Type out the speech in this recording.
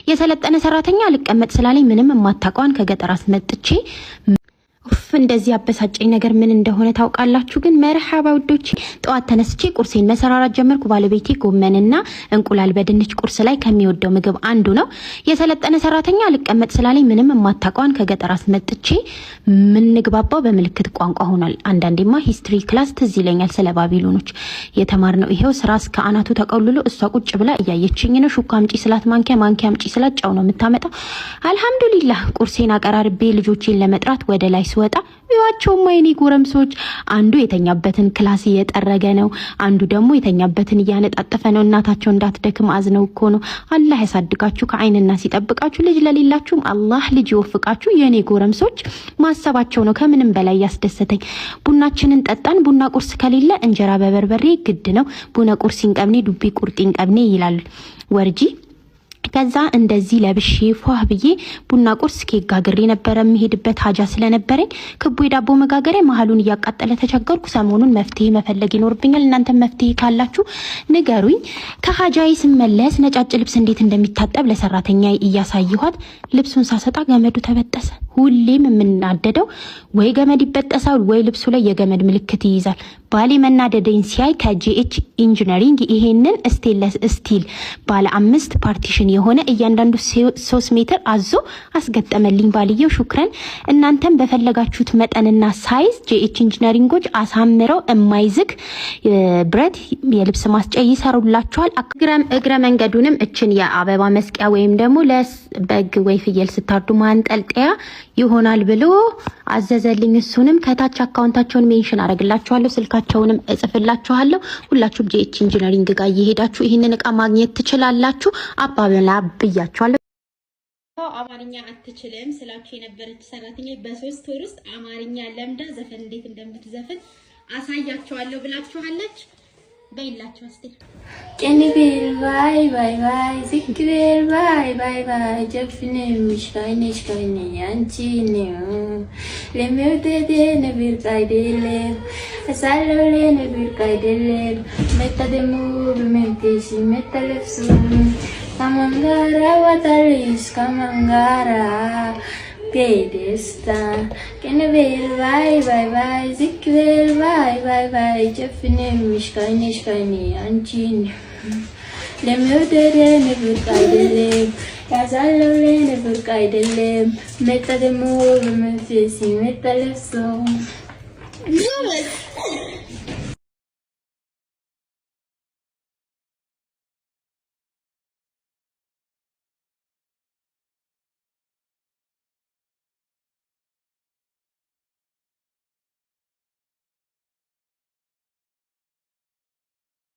የሰለጠነ ሰራተኛ አልቀመጥ ስላለኝ ምንም የማታውቀዋን ከገጠር አስመጥቼ እንደዚህ አበሳጨኝ ነገር ምን እንደሆነ ታውቃላችሁ? ግን መርሐባ ውዶች፣ ጠዋት ተነስቼ ቁርሴን መሰራራት ጀመርኩ። ባለቤቴ ጎመንና እንቁላል በድንች ቁርስ ላይ ከሚወደው ምግብ አንዱ ነው። የሰለጠነ ሰራተኛ አልቀመጥ ስላለኝ ምንም የማታውቀዋን ከገጠር አስመጥቼ ምንግባባው በምልክት ቋንቋ ሆኗል። አንዳንዴማ ሂስትሪ ክላስ ትዝ ይለኛል ስለ ባቢሎኖች የተማርነው። ይሄው ስራ እስከ አናቱ ተቀልሎ እሷ ቁጭ ብላ እያየችኝ ነው። ሹካ አምጪ ስላት ማንኪያ፣ ማንኪያ አምጪ ስላት ጫው ነው የምታመጣው። አልሐምዱሊላህ ቁርሴን አቀራርቤ ልጆቼን ለመጥራት ወደ ላይ ስወጣ ይዋቸው ማይኒ ጎረምሶች አንዱ የተኛበትን ክላስ እየጠረገ ነው፣ አንዱ ደግሞ የተኛበትን እያነጣጠፈ ነው። እናታቸው እንዳትደክም አዝነው እኮ ነው። አላህ ያሳድጋችሁ ከአይንና ሲጠብቃችሁ። ልጅ ለሌላችሁም አላህ ልጅ ይወፍቃችሁ። የኔ ጎረምሶች ማሰባቸው ነው ከምንም በላይ ያስደሰተኝ። ቡናችንን ጠጣን። ቡና ቁርስ ከሌለ እንጀራ በበርበሬ ግድ ነው። ቡና ቁርሲን ቀብኔ ዱቢ ቁርጢን ቀብኔ ይላል ወርጂ። ከዛ እንደዚህ ለብሼ ፏህ ብዬ ቡና ቁርስ ኬክ ጋግሬ ነበር የሚሄድበት ሀጃ ስለነበረኝ ክቡ የዳቦ መጋገሪያ መሀሉን እያቃጠለ ተቸገርኩ። ሰሞኑን መፍትሄ መፈለግ ይኖርብኛል። እናንተ መፍትሄ ካላችሁ ንገሩኝ። ከሀጃዬ ስመለስ ነጫጭ ልብስ እንዴት እንደሚታጠብ ለሰራተኛ እያሳየኋት ልብሱን ሳሰጣ ገመዱ ተበጠሰ። ሁሌም የምናደደው ወይ ገመድ ይበጠሳል ወይ ልብሱ ላይ የገመድ ምልክት ይይዛል። ባሌ መናደደኝ ሲያይ ከጂኤች ኢንጂነሪንግ ይሄንን ስቴንለስ ስቲል ባለ 5 ፓርቲሽን የሆነ እያንዳንዱ 3 ሜትር አዞ አስገጠመልኝ ባልየው። ሹክረን። እናንተም በፈለጋችሁት መጠንና ሳይዝ ጂኤች ኢንጂነሪንጎች አሳምረው የማይዝግ ብረት የልብስ ማስጫ ይሰሩላችኋል። እግረ መንገዱንም እችን የአበባ መስቂያ ወይም ደግሞ ለበግ ወይ ፍየል ስታርዱ ማንጠልጠያ ይሆናል ብሎ አዘዘልኝ። እሱንም ከታች አካውንታቸውን ሜንሽን አረግላችኋለሁ፣ ስልካቸውንም እጽፍላችኋለሁ። ሁላችሁም ጂኤች ኢንጂነሪንግ ጋር እየሄዳችሁ ይሄንን እቃ ማግኘት ትችላላችሁ። አባብላ ብያችኋለሁ። አማርኛ አትችልም ስላችሁ የነበረች ሰራተኛ በ3 ወር ውስጥ አማርኛ ለምዳ ዘፈን እንዴት እንደምትዘፍን አሳያችኋለሁ ብላችኋለች። በይላችሁ እስቲ ከኒቤል ባይ ባይ ባይ ዝክሬል ባይ ባይ ባይ ጀፍኔ ምሽካይነሽ ካይነ አንቺ ነው ለሚውደደ ነብር ካይደለ አሳለለ ነብር ካይደለ መተደሙ በመንቴሽ መተለፍሱ ካማንጋራ ዋታሊስ ካማንጋራ Pedesta, Kennevel, bye bye bye, Zikvel, bye bye bye, Jeffine, Mishkani, Anchin. Lemudere, never guided, Yazalole, never guided, Meta the move, Memphis, Metal song.